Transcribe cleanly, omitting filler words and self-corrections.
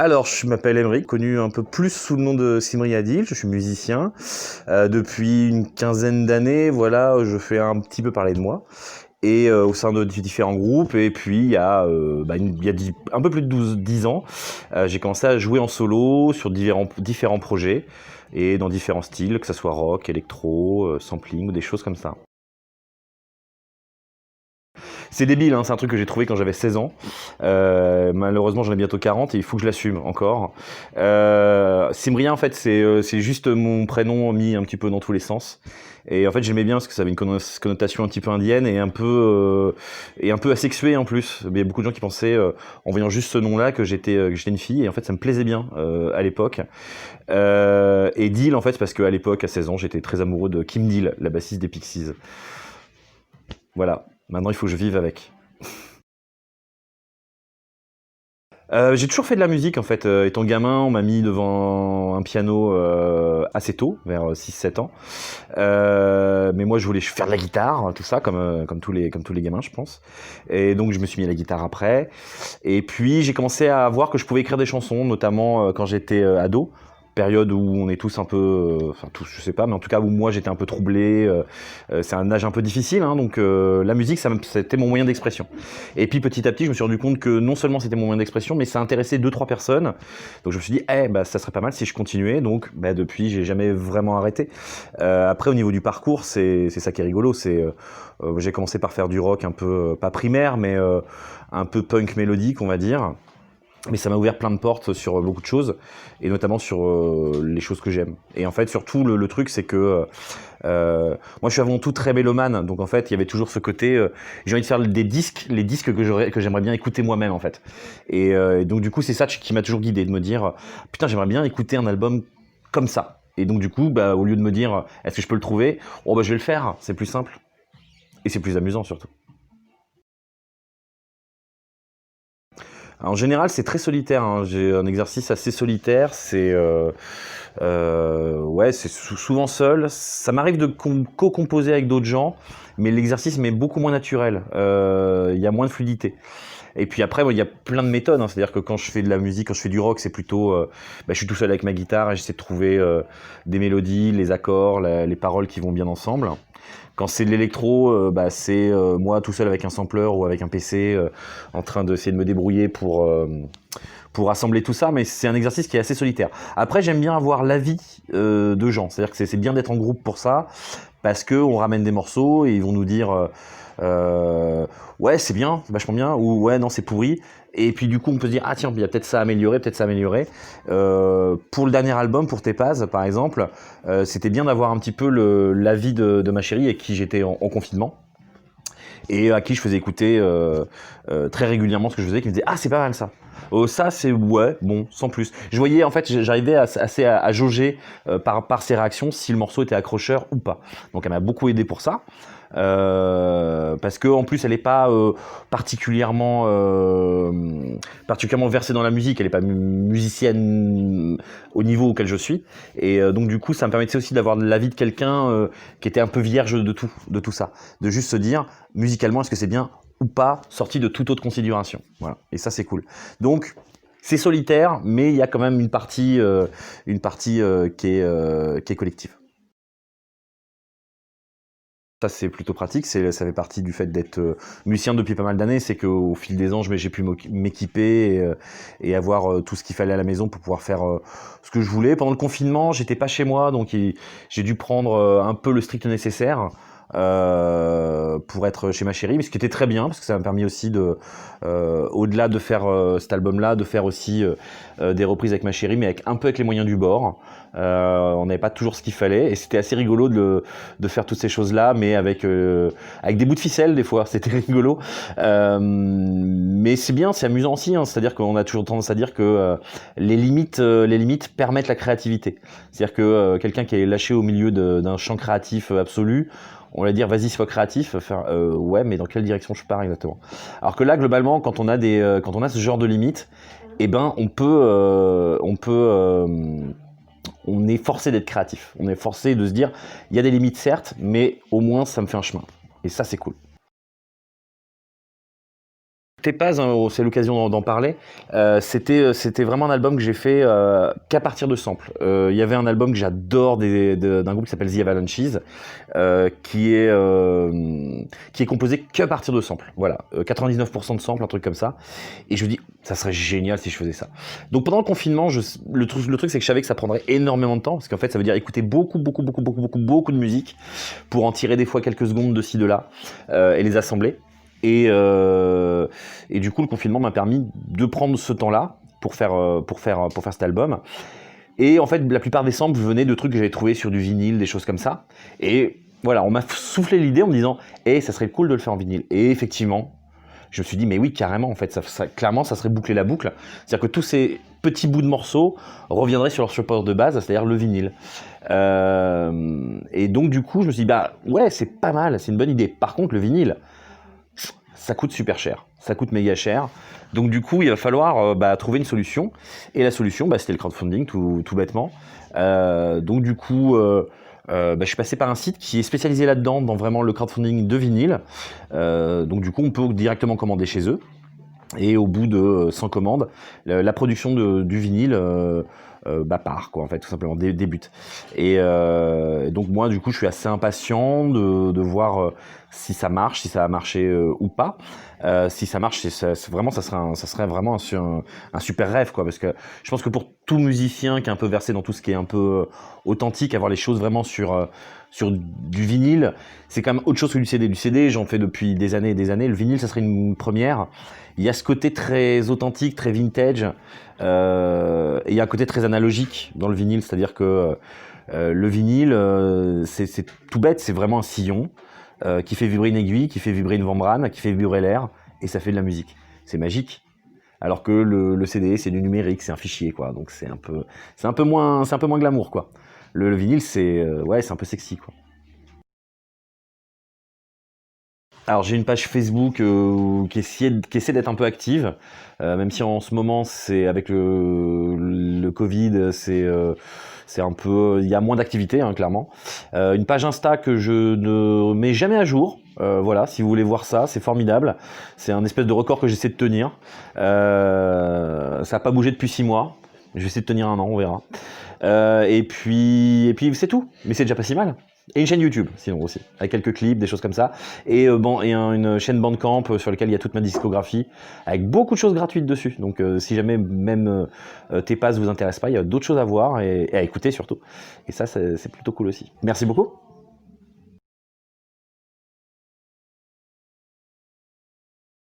Alors, je m'appelle Emeric, connu un peu plus sous le nom de Simri Adil, je suis musicien. Depuis une quinzaine d'années, voilà, je fais un petit peu parler de moi. Et au sein de différents groupes, et puis un peu plus de 10 ans, j'ai commencé à jouer en solo sur différents projets, et dans différents styles, que ce soit rock, électro, sampling, ou des choses comme ça. C'est débile, hein, c'est un truc que j'ai trouvé quand j'avais 16 ans. Malheureusement, j'en ai bientôt 40 et il faut que je l'assume encore. Cymbrien, en fait, c'est juste mon prénom mis un petit peu dans tous les sens. Et en fait, j'aimais bien parce que ça avait une connotation un petit peu indienne et un peu asexuée en plus. Il y a beaucoup de gens qui pensaient, en voyant juste ce nom-là, que j'étais une fille. Et en fait, ça me plaisait bien à l'époque. Et Deal, en fait, parce qu'à l'époque, à 16 ans, j'étais très amoureux de Kim Deal, la bassiste des Pixies. Voilà. Maintenant, il faut que je vive avec. J'ai toujours fait de la musique en fait. Étant gamin, on m'a mis devant un piano assez tôt, vers 6-7 ans. Mais moi, je voulais faire de la guitare, tout ça, comme tous les gamins, je pense. Et donc, je me suis mis à la guitare après. Et puis, j'ai commencé à voir que je pouvais écrire des chansons, notamment quand j'étais ado. Période où on est tous un peu, enfin tous, je sais pas, mais en tout cas où moi j'étais un peu troublé. C'est un âge un peu difficile, hein, donc la musique, c'était mon moyen d'expression. Et puis petit à petit, je me suis rendu compte que non seulement c'était mon moyen d'expression, mais ça intéressait 2-3 personnes. Donc je me suis dit, ça serait pas mal si je continuais. Donc depuis, j'ai jamais vraiment arrêté. Après, au niveau du parcours, c'est ça qui est rigolo. J'ai commencé par faire du rock un peu, pas primaire, mais un peu punk mélodique, on va dire. Mais ça m'a ouvert plein de portes sur beaucoup de choses, et notamment sur les choses que j'aime. Et en fait, surtout, le truc, c'est que moi, je suis avant tout très mélomane, donc en fait, il y avait toujours ce côté, j'ai envie de faire les disques que j'aimerais bien écouter moi-même, en fait. Et donc, du coup, c'est ça qui m'a toujours guidé, de me dire, putain, j'aimerais bien écouter un album comme ça. Et donc, du coup, au lieu de me dire, est-ce que je peux le trouver? Je vais le faire, c'est plus simple. Et c'est plus amusant, surtout. En général, c'est très solitaire, hein. J'ai un exercice assez solitaire. Ouais, c'est souvent seul. Ça m'arrive de co-composer avec d'autres gens, mais l'exercice m'est beaucoup moins naturel. Il y a moins de fluidité. Et puis après, il y a plein de méthodes, hein. C'est-à-dire que quand je fais de la musique, quand je fais du rock, c'est plutôt, je suis tout seul avec ma guitare et j'essaie de trouver des mélodies, les accords, les paroles qui vont bien ensemble. Quand c'est de l'électro, c'est moi tout seul avec un sampler ou avec un PC en train d'essayer de me débrouiller pour assembler tout ça, mais c'est un exercice qui est assez solitaire. Après, j'aime bien avoir l'avis de gens, c'est-à-dire que c'est bien d'être en groupe pour ça, parce qu'on ramène des morceaux et ils vont nous dire ouais, c'est bien, c'est vachement bien, ou ouais, non, c'est pourri. Et puis du coup, on peut se dire, ah tiens, il y a peut-être ça à améliorer, peut-être ça à améliorer. Pour le dernier album, pour Tepaz, par exemple, c'était bien d'avoir un petit peu l'avis de ma chérie avec qui j'étais en confinement, et à qui je faisais écouter très régulièrement ce que je faisais, qui me disait, ah, c'est pas mal ça. Ça, c'est ouais, bon, sans plus. Je voyais, en fait, j'arrivais assez à jauger par ses réactions si le morceau était accrocheur ou pas. Donc, elle m'a beaucoup aidé pour ça. Parce que en plus elle n'est pas particulièrement versée dans la musique, elle n'est pas musicienne au niveau auquel je suis, et donc du coup ça me permettait aussi d'avoir l'avis de quelqu'un qui était un peu vierge de tout ça, de juste se dire musicalement est-ce que c'est bien ou pas, sorti de toute autre considération. Voilà, et ça c'est cool. Donc c'est solitaire, mais il y a quand même une partie qui est collective. Ça, c'est plutôt pratique, ça fait partie du fait d'être musicien depuis pas mal d'années, c'est qu'au fil des ans, j'ai pu m'équiper et avoir tout ce qu'il fallait à la maison pour pouvoir faire ce que je voulais. Pendant le confinement, j'étais pas chez moi, donc j'ai dû prendre un peu le strict nécessaire pour être chez ma chérie, mais ce qui était très bien, parce que ça m'a permis aussi au-delà de faire cet album-là, de faire aussi des reprises avec ma chérie, mais un peu avec les moyens du bord. On n'avait pas toujours ce qu'il fallait, et c'était assez rigolo de faire toutes ces choses-là, mais avec des bouts de ficelle des fois, c'était rigolo. Mais c'est bien, c'est amusant aussi, hein. C'est-à-dire qu'on a toujours tendance à dire que les limites permettent la créativité. C'est-à-dire que quelqu'un qui est lâché au milieu d'un champ créatif absolu, on va dire vas-y sois créatif, ouais, mais dans quelle direction je pars exactement? Alors que là globalement, quand on a ce genre de limites, on est forcé d'être créatif. On est forcé de se dire, il y a des limites certes, mais au moins ça me fait un chemin. Et ça c'est cool. T'es pas, c'est l'occasion d'en parler. C'était vraiment un album que j'ai fait qu'à partir de samples. Il y avait un album que j'adore d'un groupe qui s'appelle The Avalanches, qui est composé qu'à partir de samples. Voilà, 99% de samples, un truc comme ça. Et je me dis, ça serait génial si je faisais ça. Donc pendant le confinement, le truc c'est que je savais que ça prendrait énormément de temps, parce qu'en fait ça veut dire écouter beaucoup de musique pour en tirer des fois quelques secondes de ci de là et les assembler. Et du coup, le confinement m'a permis de prendre ce temps-là pour faire cet album. Et en fait, la plupart des samples venaient de trucs que j'avais trouvés sur du vinyle, des choses comme ça. Et voilà, on m'a soufflé l'idée en me disant « ça serait cool de le faire en vinyle ». Et effectivement, je me suis dit « Mais oui, carrément, en fait, clairement, ça serait boucler la boucle ». C'est-à-dire que tous ces petits bouts de morceaux reviendraient sur leur support de base, c'est-à-dire le vinyle. Et donc, du coup, je me suis dit « Bah ouais, c'est pas mal, c'est une bonne idée ». Par contre, le vinyle, ça coûte super cher, ça coûte méga cher. Donc du coup, il va falloir trouver une solution. Et la solution, c'était le crowdfunding, tout bêtement. Donc du coup, je suis passé par un site qui est spécialisé là-dedans, dans vraiment le crowdfunding de vinyle. Donc du coup, on peut directement commander chez eux. Et au bout de 100 commandes, la production du vinyle part, quoi, en fait, tout simplement, débute. Et donc moi, du coup, je suis assez impatient de voir si ça marche, si ça a marché ou pas. Si ça marche, vraiment, ça serait vraiment un super rêve, quoi, parce que je pense que pour tout musicien qui est un peu versé dans tout ce qui est un peu authentique, avoir les choses vraiment sur du vinyle, c'est quand même autre chose que du CD. Du CD, j'en fais depuis des années et des années. Le vinyle, ça serait une première. Il y a ce côté très authentique, très vintage. Et il y a un côté très analogique dans le vinyle, c'est-à-dire que le vinyle, c'est tout bête, c'est vraiment un sillon qui fait vibrer une aiguille, qui fait vibrer une membrane, qui fait vibrer l'air, et ça fait de la musique. C'est magique. Alors que le CD, c'est du numérique, c'est un fichier, quoi. Donc c'est un peu moins glamour, quoi. Le vinyle, c'est un peu sexy, quoi. Alors j'ai une page Facebook qui essaie d'être un peu active, même si en ce moment c'est avec le Covid, c'est un peu, il y a moins d'activité, hein, clairement. Une page Insta que je ne mets jamais à jour. Voilà, si vous voulez voir ça, c'est formidable. C'est un espèce de record que j'essaie de tenir. Ça n'a pas bougé depuis 6 mois. Je vais essayer de tenir un an, on verra. Et puis c'est tout. Mais c'est déjà pas si mal. Et une chaîne YouTube, sinon aussi, avec quelques clips, des choses comme ça. Et une chaîne Bandcamp sur laquelle il y a toute ma discographie, avec beaucoup de choses gratuites dessus. Donc si jamais même tes passes vous intéressent pas, il y a d'autres choses à voir et à écouter surtout. Et ça, c'est plutôt cool aussi. Merci beaucoup.